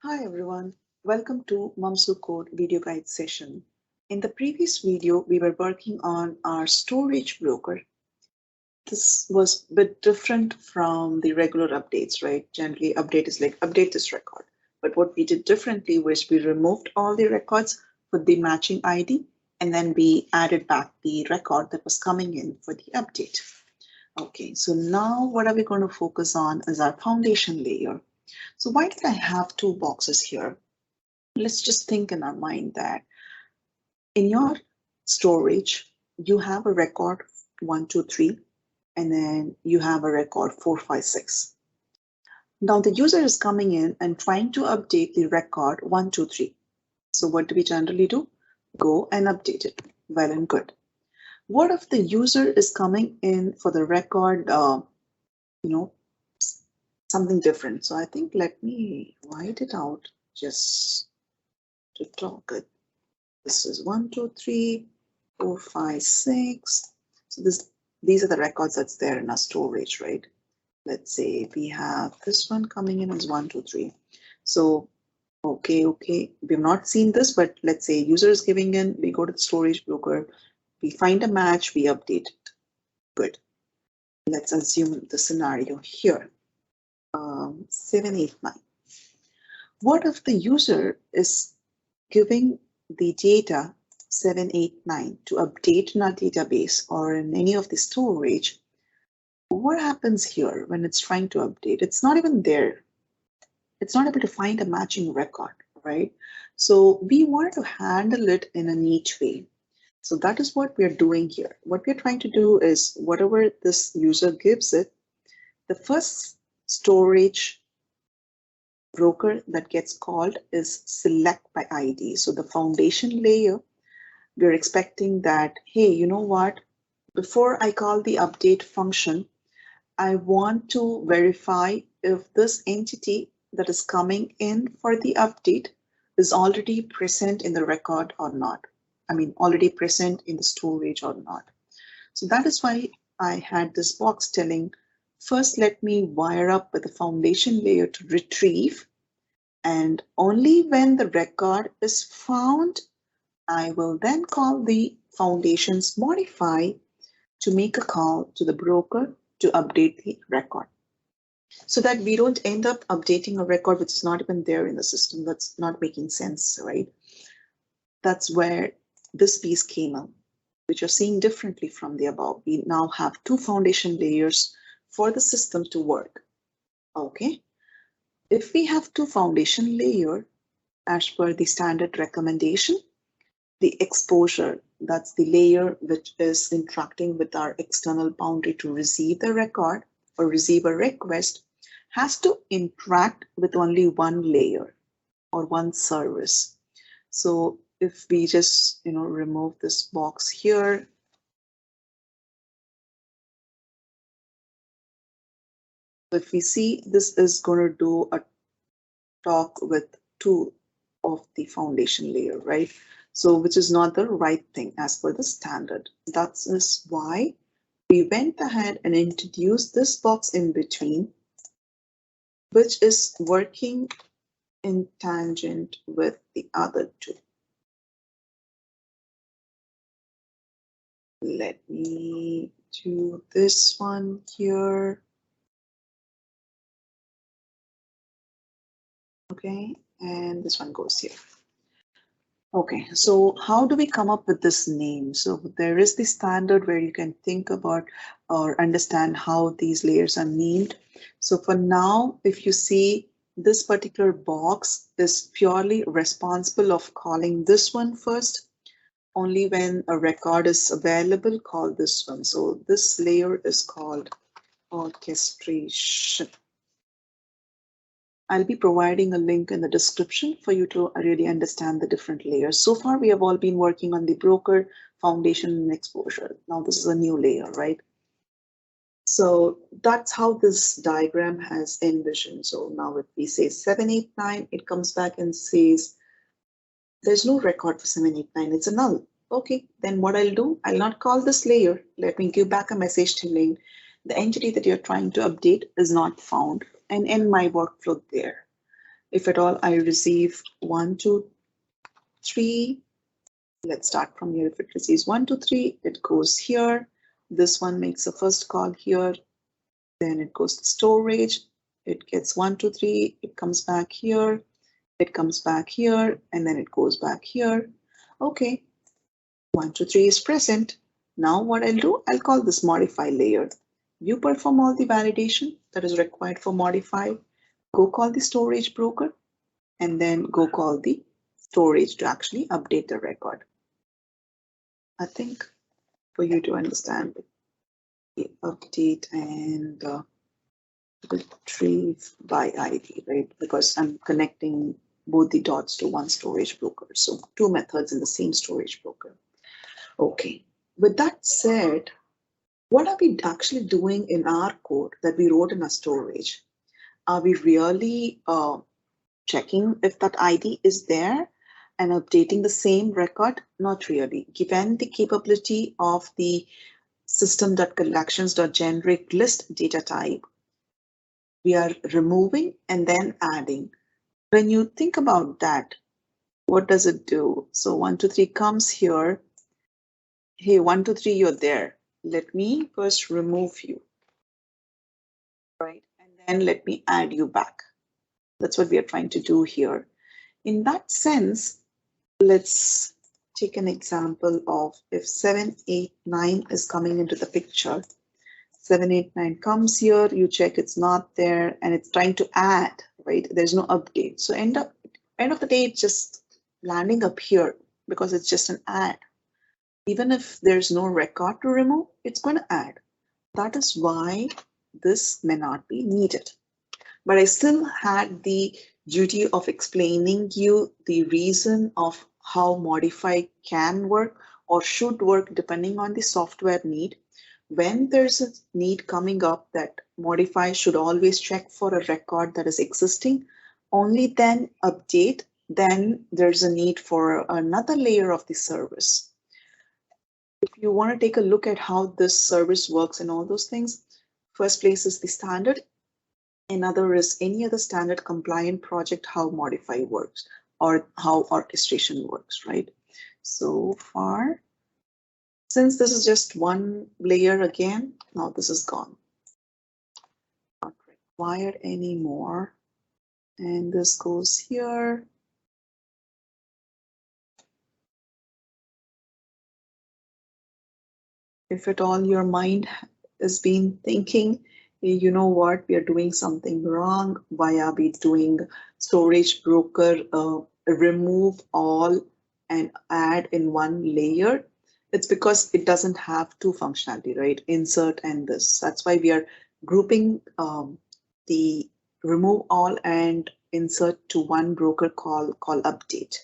Hi everyone, welcome to Mamsu Code video guide session. In the previous video, we were working on our storage broker. This was a bit different from the regular updates, right? Generally, update is like update this record. But what we did differently was we removed all the records with the matching ID, and then we added back the record that was coming in for the update. Okay, so now what are we going to focus on is our foundation layer. So why did I have two boxes here? Let's just think in our mind that in your storage, you have a record 1, 2, 3, and then you have a record 4, 5, 6. Now the user is coming in and trying to update the record 1, 2, 3. So what do we generally do? Go and update it. Well and good. What if the user is coming in for the record, something different? So I think let me write it out just to talk it. This is 1, 2, 3, 4, 5, 6. So these are the records that's there in our storage, right? Let's say we have this one coming in as 1, 2, 3. So, okay. We've not seen this, but let's say user is giving in, we go to the storage broker, we find a match, we update it. Good. Let's assume the scenario here. 7, 8, 9. What if the user is giving the data 7, 8, 9 to update in our database or in any of the storage? What happens here when it's trying to update? It's not even there. It's not able to find a matching record, right? So we wanted to handle it in a neat way. So that is what we're doing here. What we're trying to do is whatever this user gives it, the first storage broker that gets called is select by ID. So the foundation layer, we're expecting that, hey, you know what? Before I call the update function, I want to verify if this entity that is coming in for the update is already present in the record or not. I mean, already present in the storage or not. So that is why I had this box telling, first, let me wire up with the foundation layer to retrieve. And only when the record is found, I will then call the foundations modify to make a call to the broker to update the record. So that we don't end up updating a record which is not even there in the system. That's not making sense, right? That's where this piece came up, which you're seeing differently from the above. We now have two foundation layers for the system to work. Okay. If we have two foundation layer, as per the standard recommendation, the exposure, that's the layer which is interacting with our external boundary to receive the record or receive a request, has to interact with only one layer or one service. So if we just remove this box here, if we see, this is going to do a talk with two of the foundation layer, right? So which is not the right thing as per the standard. That is why we went ahead and introduced this box in between, which is working in tangent with the other two. Let me do this one here. Okay, and this one goes here. Okay, so how do we come up with this name? So there is the standard where you can think about or understand how these layers are named. So for now, if you see, this particular box is purely responsible of calling this one first. Only when a record is available, call this one. So this layer is called orchestration. I'll be providing a link in the description for you to really understand the different layers. So far, we have all been working on the broker, foundation, and exposure. Now this is a new layer, right? So that's how this diagram has envisioned. So now if we say 7, 8, 9, it comes back and says, there's no record for 7, 8, 9, it's a null. Okay, then what I'll do, I'll not call this layer. Let me give back a message telling the entity that you're trying to update is not found and end my workflow there. If at all I receive 1, 2, 3, let's start from here. If it receives 1, 2, 3, it goes here. This one makes a first call here. Then it goes to storage. It gets 1, 2, 3. It comes back here. It comes back here, and then it goes back here. Okay, 1, 2, 3 is present. Now what I'll do, I'll call this modify layer. You perform all the validation that is required for modify. Go call the storage broker, and then go call the storage to actually update the record. I think for you to understand the update and retrieve by ID, right? Because I'm connecting both the dots to one storage broker. So two methods in the same storage broker. Okay, with that said, what are we actually doing in our code that we wrote in our storage? Are we really checking if that ID is there and updating the same record? Not really. Given the capability of the system.collections.generic list data type, we are removing and then adding. When you think about that, what does it do? So 1, 2, 3 comes here. Hey, 1, 2, 3, you're there. Let me first remove you, right? And then let me add you back. That's what we are trying to do here. In that sense, let's take an example of if 7, 8, 9 is coming into the picture. 7, 8, 9 comes here, you check it's not there, and it's trying to add, right? There's no update. So end of the day, it's just landing up here because it's just an add. Even if there's no record to remove, it's going to add. That is why this may not be needed. But I still had the duty of explaining you the reason of how modify can work or should work depending on the software need. When there's a need coming up that modify should always check for a record that is existing, only then update, then there's a need for another layer of the service. If you want to take a look at how this service works and all those things, first place is the standard. Another is any other standard compliant project, how modify works or how orchestration works, right? So far, since this is just one layer again, now this is gone. Not required anymore. And this goes here. If at all your mind has been thinking, you know what, we are doing something wrong. Why are we doing storage broker, remove all and add in one layer? It's because it doesn't have two functionality, right? Insert and this. That's why we are grouping the remove all and insert to one broker call update.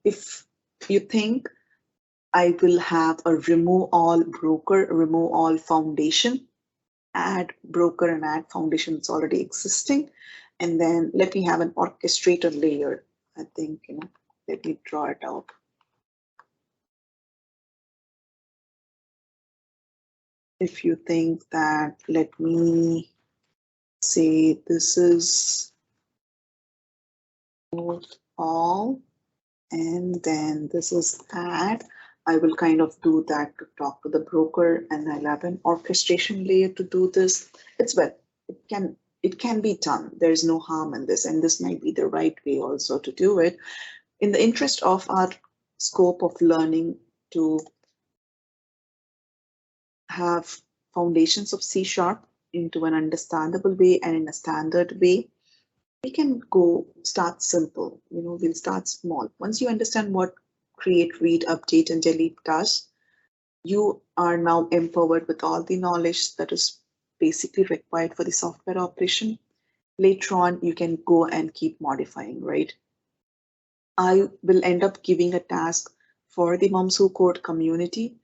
If you think I will have a remove all broker, remove all foundation, add broker and add foundation, it's already existing. And then let me have an orchestrator layer. I think, let me draw it out. If you think that, let me say this is all, and then this is add. I will kind of do that to talk to the broker, and I'll have an orchestration layer to do this. It's well, it can be done. There's no harm in this, and this might be the right way also to do it. In the interest of our scope of learning to have foundations of C# into an understandable way and in a standard way, we can start simple. We'll start small. Once you understand what create, read, update, and delete does, you are now empowered with all the knowledge that is basically required for the software operation. Later on, you can go and keep modifying, right? I will end up giving a task for the Mumsu code community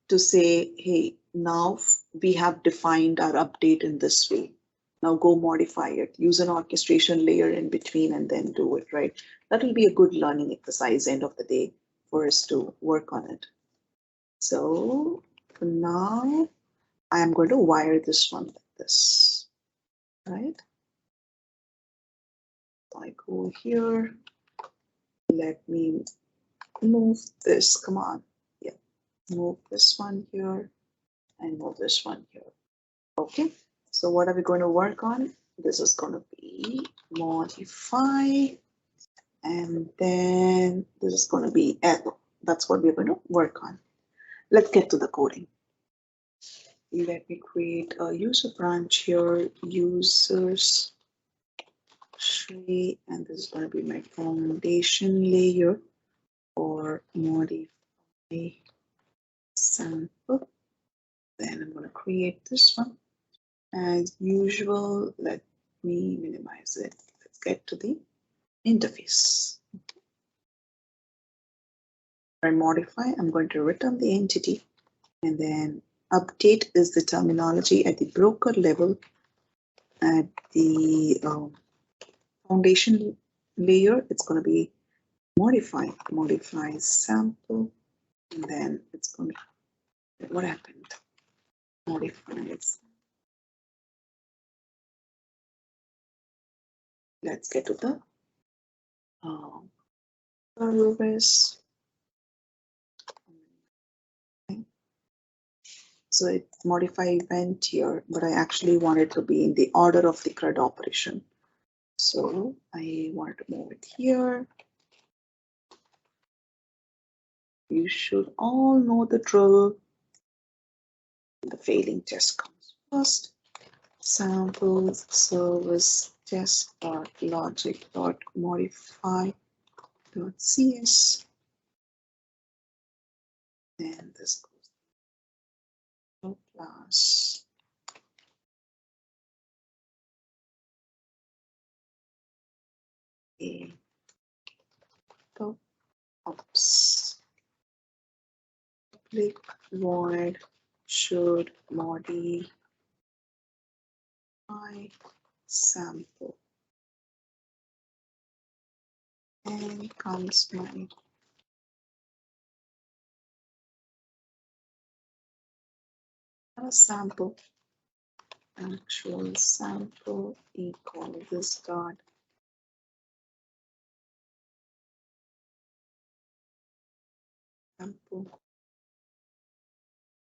to say, hey, now we have defined our update in this way. Now go modify it, use an orchestration layer in between and then do it, right? That will be a good learning exercise end of the day for us to work on it. So for now, I am going to wire this one like this, right? I go here. Let me move this. Come on. Yeah. Move this one here and move this one here. Okay. So what are we going to work on? This is going to be modify, and then this is going to be L. That's what we're going to work on. Let's get to the coding. Let me create a user branch here, users tree, and this is going to be my foundation layer or modify sample. Then I'm going to create this one. As usual, let me minimize it. Let's get to the interface. For modify, I'm going to return the entity, and then update is the terminology at the broker level. At the foundation layer, it's going to be modify sample, and then it's going to, what happened? Modifies. Let's get to the service. So it modify event here, but I actually want it to be in the order of the CRUD operation. So I want to move it here. You should all know the drill. The failing test comes first. Samples service test logic modify cs. Then this goes to class. A ops public void should modify sample, and comes my sample, actual sample equal this dot sample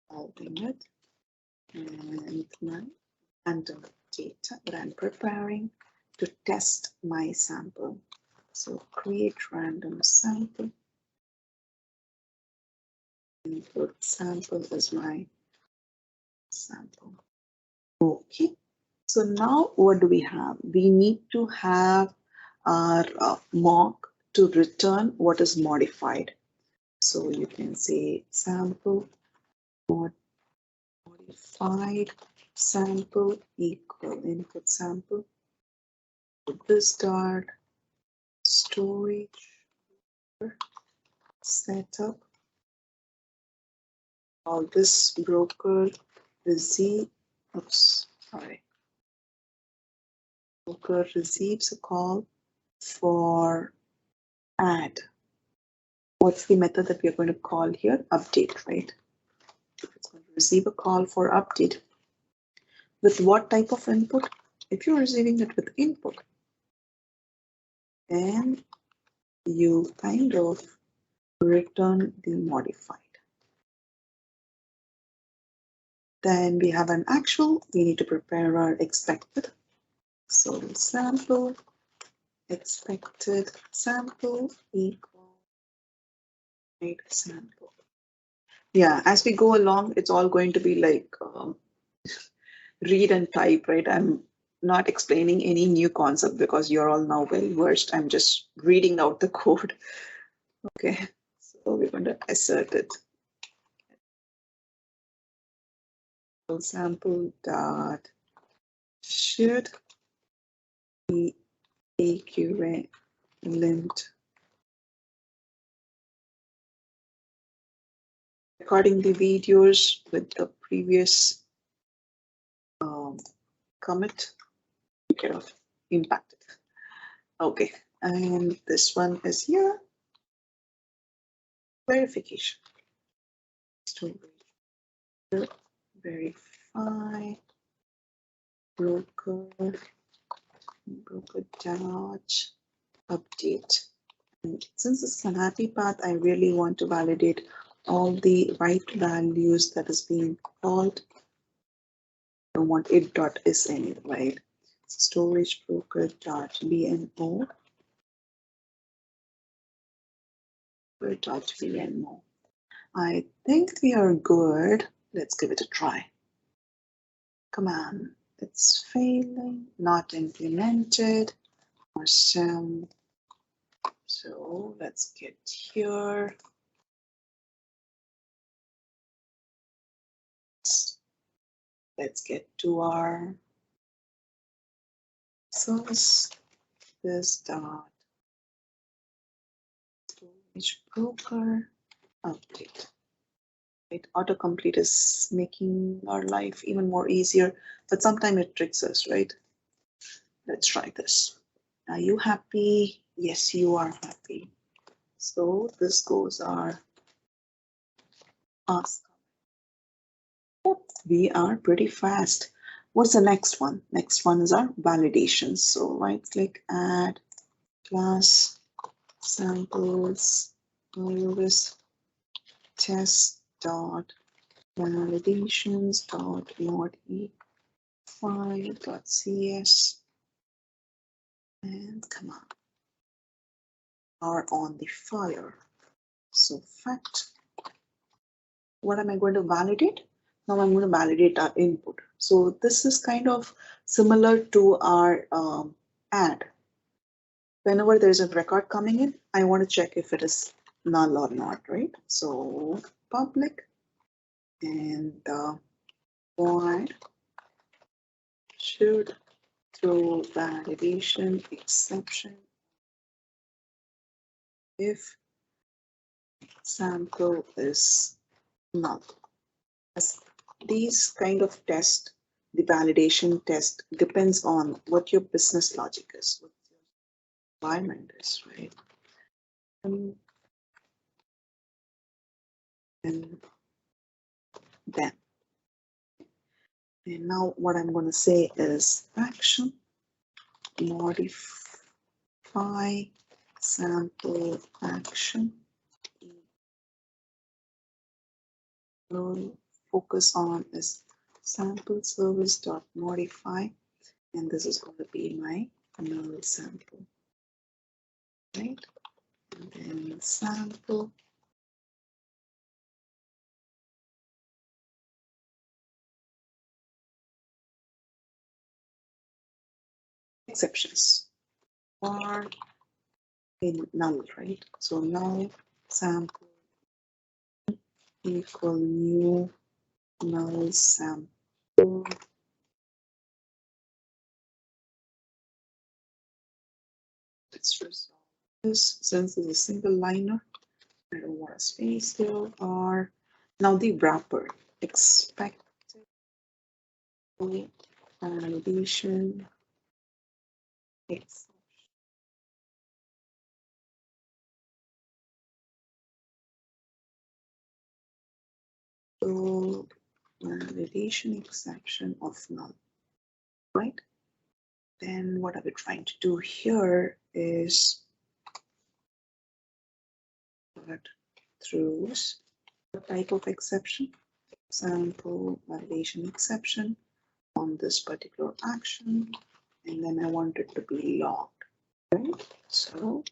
alternate, and my random data that I'm preparing to test my sample. So create random sample. Input sample is my sample. Okay. So now what do we have? We need to have our mock to return what is modified. So you can say sample modified sample equal input sample. This dot storage setup. All this broker receive. Oops, sorry. Broker receives a call for add. What's the method that we are going to call here? Update, right? It's going to receive a call for update. With what type of input? If you're receiving it with input, then you kind of return the modified. Then we have an actual. We need to prepare our expected. So sample expected sample equal sample. Yeah, as we go along, it's all going to be like read and type, right? I'm not explaining any new concept because you're all now well versed. I'm just reading out the code. Okay, so we're going to assert it. Sample dot should be equivalent recording the videos with the previous commit kind of impacted. Okay, and this one is here. Verification. So verify broker broker dot update. And since this is an happy path, I really want to validate all the right values that is being called. I don't want it dot is any, right? Storage broker dot BNO dot BNO. I think we are good. Let's give it a try. Come on, it's failing, not implemented. Awesome. So let's get here. Let's get to our source. This dot storage broker update. Right, autocomplete is making our life even more easier, but sometimes it tricks us, right? Let's try this. Are you happy? Yes, you are happy. So this goes our ask. Yep, we are pretty fast. What's the next one? Next one is our validation. So right click, add class samples service test dot validations dot modify dot cs, and come on the fire. So fact, what am I going to validate? Now I'm going to validate our input. So this is kind of similar to our add. Whenever there's a record coming in, I want to check if it is null or not, right? So public and void should throw validation exception if sample is null. As these kind of test, the validation test depends on what your business logic is, what your environment is, right? And then, and now what I'm going to say is action modify sample action. We'll focus on is sample service dot modify, and this is going to be my null sample, right? And then sample exceptions are in null, right? So null sample equal new null sample. Let's resolve this since it's a single liner. I don't want a space here. Or now the wrapper expected validation exception. So validation exception of null, right? Then what are we trying to do here is that throws the type of exception, sample validation exception on this particular action, and then I want it to be logged, right? So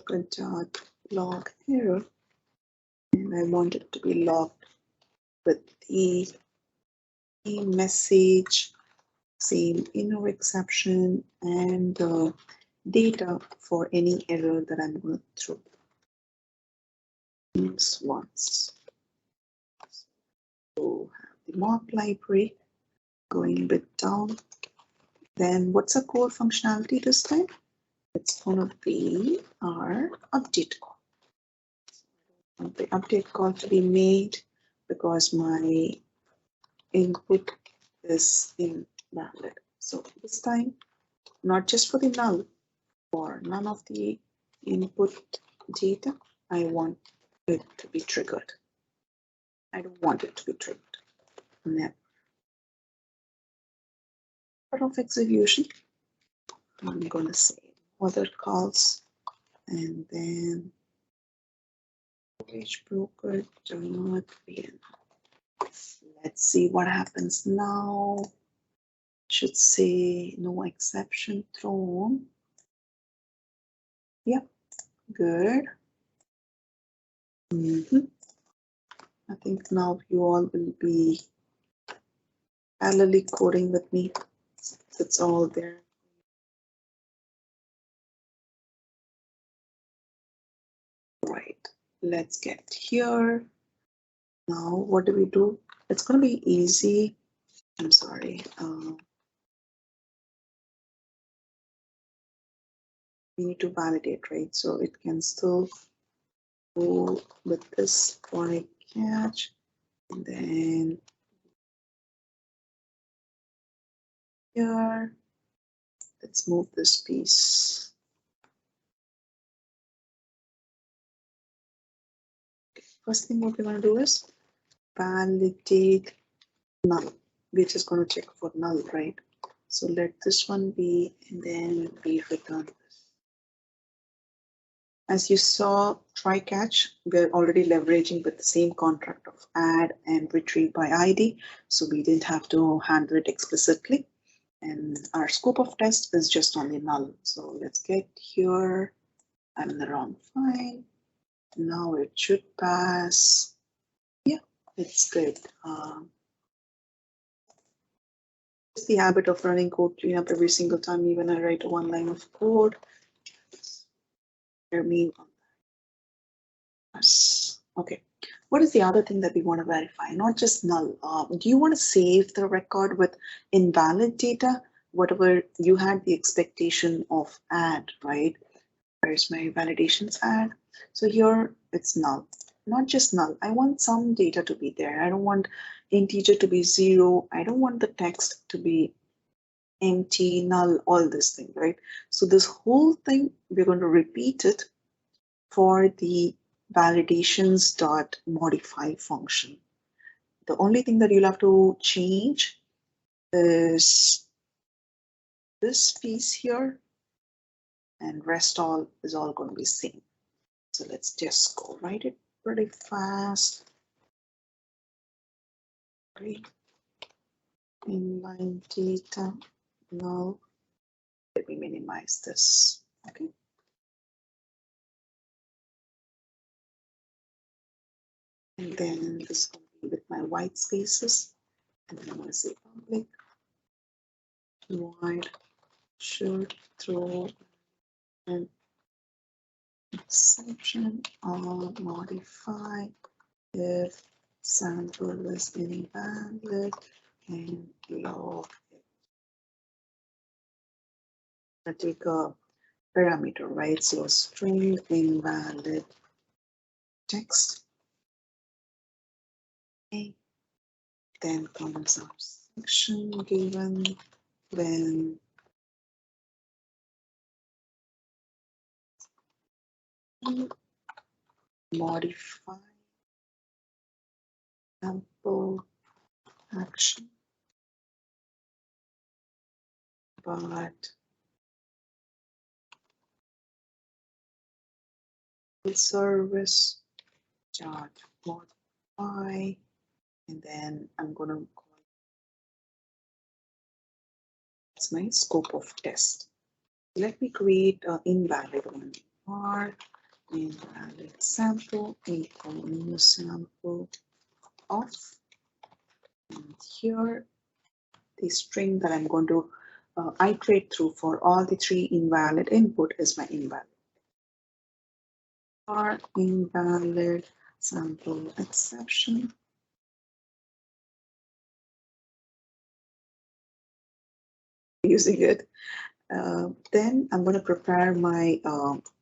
good dot log here, and I want it to be logged with the message, same inner exception, and data for any error that I'm going to throw. Once. So have the mock library going a bit down. Then what's our core functionality this time? It's going to be our update call. The update call to be made because my input is invalid. So this time, not just for the null, for none of the input data, I want it to be triggered. I don't want it to be triggered. Never. of execution. I'm going to say other calls and then mortgage broker dot pn. Let's see what happens now. Should say no exception thrown. Yep, good. I think now you all will be parallelly coding with me. It's all there. Right, let's get here. Now, what do we do? It's going to be easy. I'm sorry. We need to validate, right? So it can still go with this for a catch. And then here, let's move this piece. First thing what we're going to do is validate null. We're just going to check for null, right? So let this one be, and then we return this. As you saw, try catch, we're already leveraging with the same contract of add and retrieve by ID. So we didn't have to handle it explicitly. And our scope of test is just only null. So let's get here. I'm in the wrong file. Now it should pass. Yeah, it's good. It's the habit of running code cleanup every single time, even I write one line of code. Okay. What is the other thing that we want to verify? Not just null. Do you want to save the record with invalid data? Whatever you had the expectation of add, right? Where's my validations add? So here it's null. Not just null. I want some data to be there. I don't want integer to be 0. I don't want the text to be empty, null, all this thing, right? So this whole thing, we're going to repeat it for the validations.modify function. The only thing that you'll have to change is this piece here, and rest all is all going to be same. So let's just go write it pretty fast. Great. Inline data null. Let me minimize this. Okay. And then this is going to be with my white spaces. And then I'm going to say public void should throw an exception or modify if sample is invalid and log it. I take a parameter, right? So string invalid text. Okay. Then comes our section given when modify sample action, but service dot modify, and then I'm going to call it's my scope of test. Let me create an invalid one. Or invalid sample equal new sample of, and here the string that I'm going to iterate through for all the 3 invalid input is my invalid. Or invalid sample exception. Using it. Then I'm going to prepare my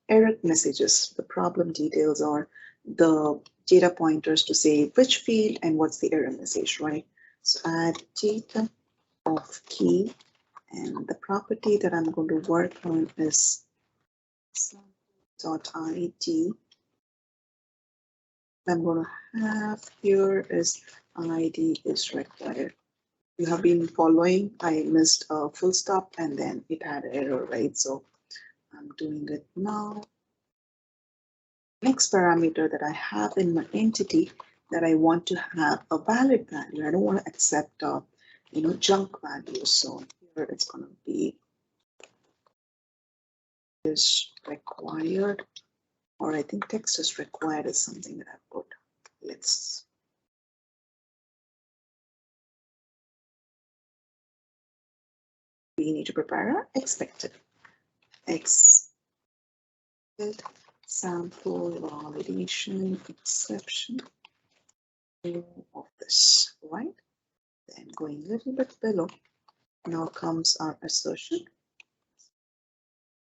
error messages, the problem details, or the data pointers to say which field and what's the error message, right? So add data of key, and the property that I'm going to work on is sample.id. I'm going to have here is ID is required. you have been following, I missed a full stop and then it had an error, right? So I'm doing it now. Next parameter that I have in my entity that I want to have a valid value. I don't want to accept junk values. So here it's going to be is required, or I think text is required is something that I put. We need to prepare our expected sample validation exception of this, right? Then going a little bit below, now comes our assertion.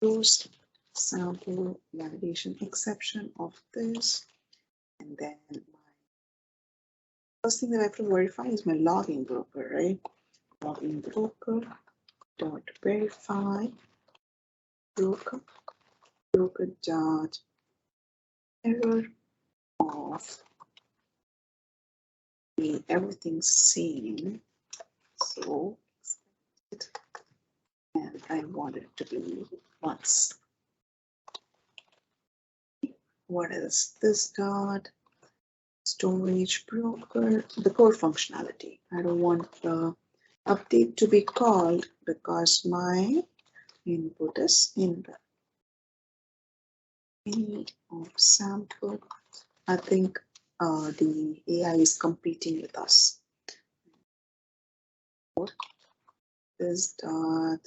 Use sample validation exception of this, and then my first thing that I have to verify is my logging broker, right? Logging broker dot verify broker dot error of the everything seen. So and I want it to be once. What is this dot storage broker? The core functionality. I don't want the update to be called because my input is in the any of sample. I think the AI is competing with us. This dot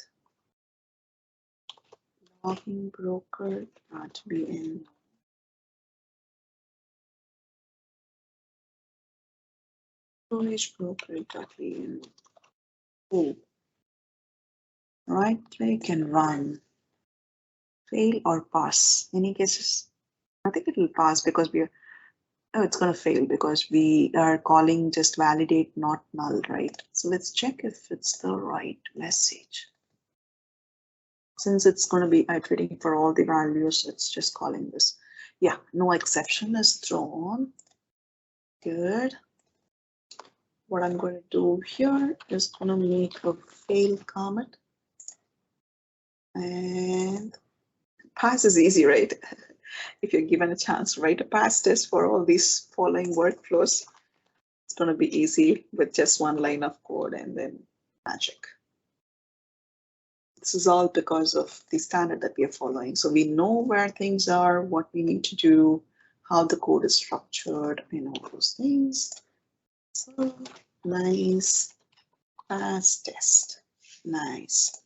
logging broker not be in storage broker dot be in. Oh, right click and run. Fail or pass. Any guesses? I think it will pass because we are. Oh, it's going to fail because we are calling just validate, not null, right? So let's check if it's the right message. Since it's going to be iterating for all the values, it's just calling this. Yeah, no exception is thrown. Good. What I'm going to do here is going to make a fail comment. And pass is easy, right? If you're given a chance to write a pass test for all these following workflows, it's going to be easy with just one line of code and then magic. This is all because of the standard that we are following. So we know where things are, what we need to do, how the code is structured, and all those things. So nice, pass test. Nice.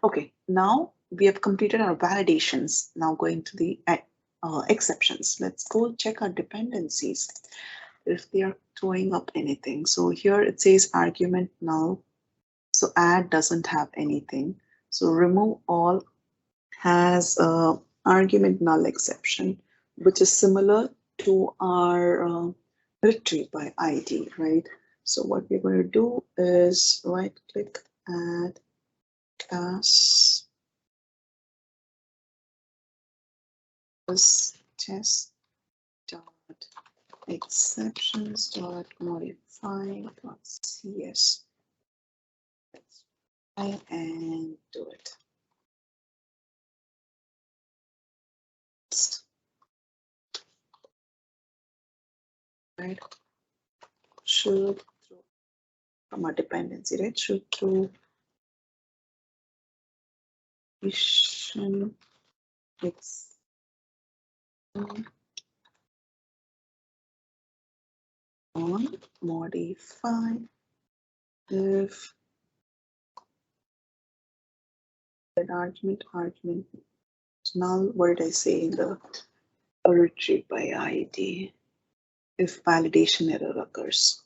Okay, now we have completed our validations. Now going to the exceptions. Let's go check our dependencies if they are throwing up anything. So here it says argument null. So add doesn't have anything. So remove all has a argument null exception, which is similar to our retrieve by ID, right? So what we're going to do is right click, add class test dot exceptions dot modify dot cs. Let's try and do it. Right, should from a dependency, right? Should through mission on modify if an argument null. What did I say in the retrieve by ID? If validation error occurs.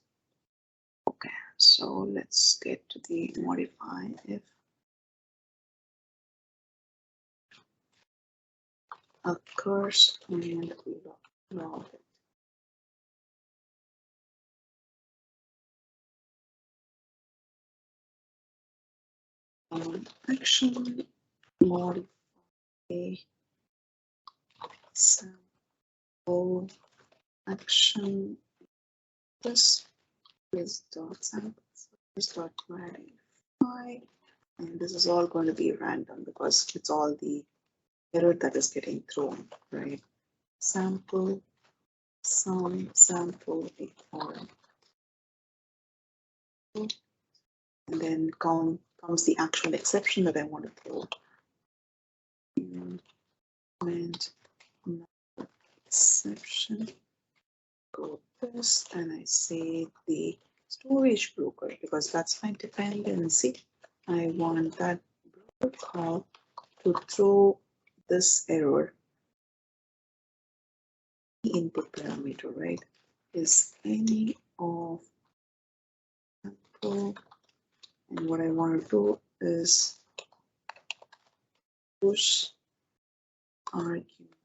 Okay, so let's get to the modify if occurs and log it. Action modify sample action this is dot sample dot verify, and this is all going to be random because it's all the error that is getting thrown, right? Sample, some sample equal, and then comes the actual exception that I want to throw. And exception, go this, and I say the storage broker because that's my dependency. I want that broker call to throw this error. The input parameter, right, is any of sample, and what I want to do is push argument.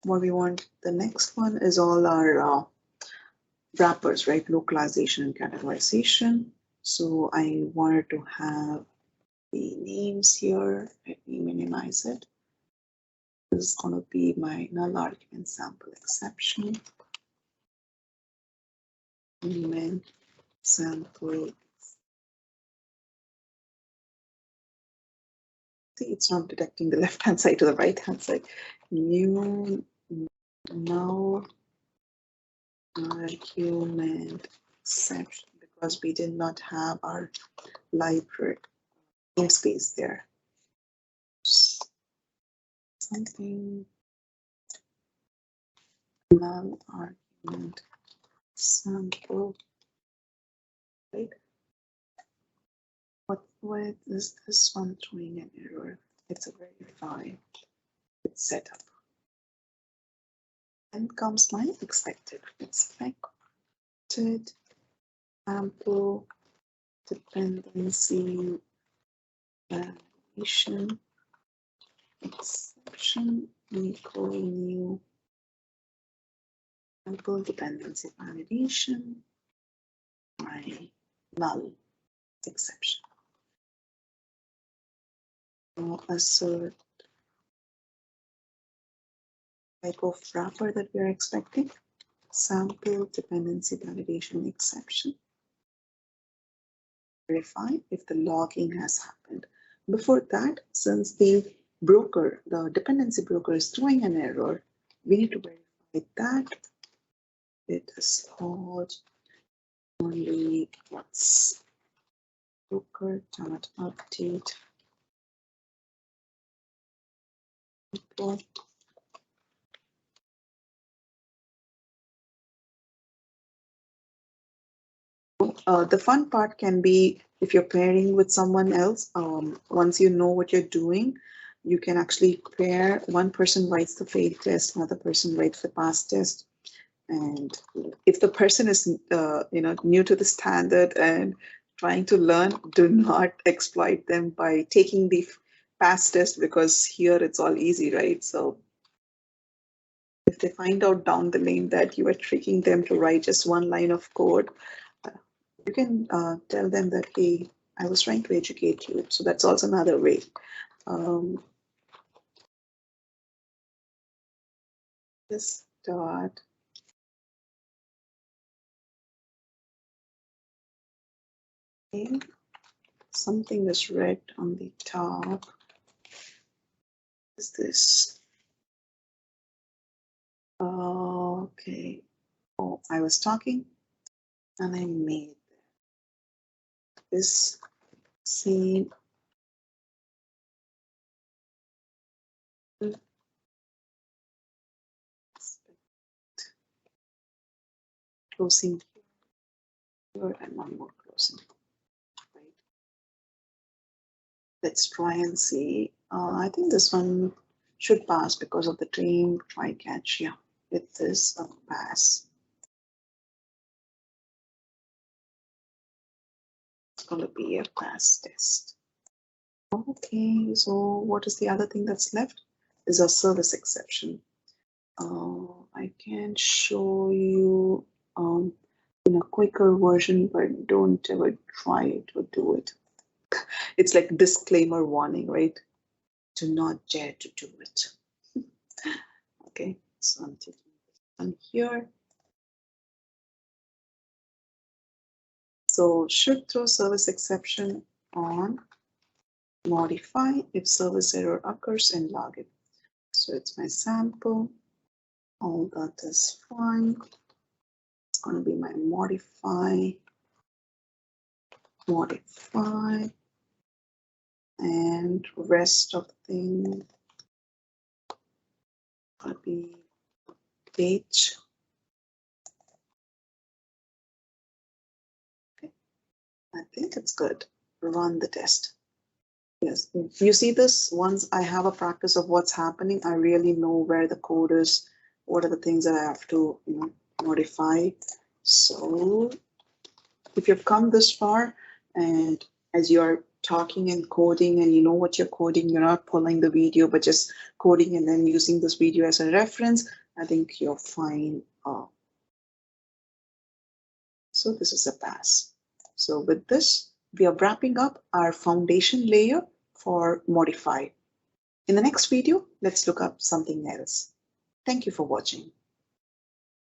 What we want, the next one is all our wrappers, right? Localization and categorization. So I wanted to have the names here. Let me minimize it. This is going to be my null argument sample exception. Element sample. See, it's not detecting the left hand side to the right hand side. New null argument exception because we did not have our library namespace there. Something null argument sample, right? What is this one throwing an error? It's a verify. It's set up. And comes my expected sample dependency validation exception equal new sample dependency validation my null exception. Assert type of wrapper that we are expecting, sample dependency validation exception. Verify if the logging has happened. Before that, since the broker, the dependency broker is throwing an error, we need to verify that it is called only what's broker.update equal the fun part can be if you're pairing with someone else. Once you know what you're doing, you can actually pair. One person writes the failed test, another person writes the pass test. And if the person is new to the standard and trying to learn, do not exploit them by taking the pass test because here it's all easy, right? So if they find out down the lane that you are tricking them to write just one line of code, you can tell them that, hey, I was trying to educate you. So that's also another way. This dot okay. Something is red on the top. What is this? Okay. Oh, I was talking and I made this same closing here and one more closing. Right. Let's try and see. I think this one should pass because of the dream try catch. Yeah, it is a pass. It's going to be a pass test. Okay, so what is the other thing that's left? Is a service exception. I can show you in a quicker version, but don't ever try to do it. It's like disclaimer warning, right? Do not dare to do it. Okay, so I'm taking and here. So should throw service exception on modify if service error occurs and log it. So it's my sample. All that is fine. It's going to be my modify, and rest of the thing going to be page. Okay. I think it's good. Run the test. Yes, you see this, once I have a practice of what's happening, I really know where the code is, what are the things that I have to, modify. So if you've come this far and as you're talking and coding and you know what you're coding, you're not pulling the video, but just coding and then using this video as a reference, I think you're fine. So this is a pass. So with this, we are wrapping up our foundation layer for modify. In the next video, let's look up something else. Thank you for watching.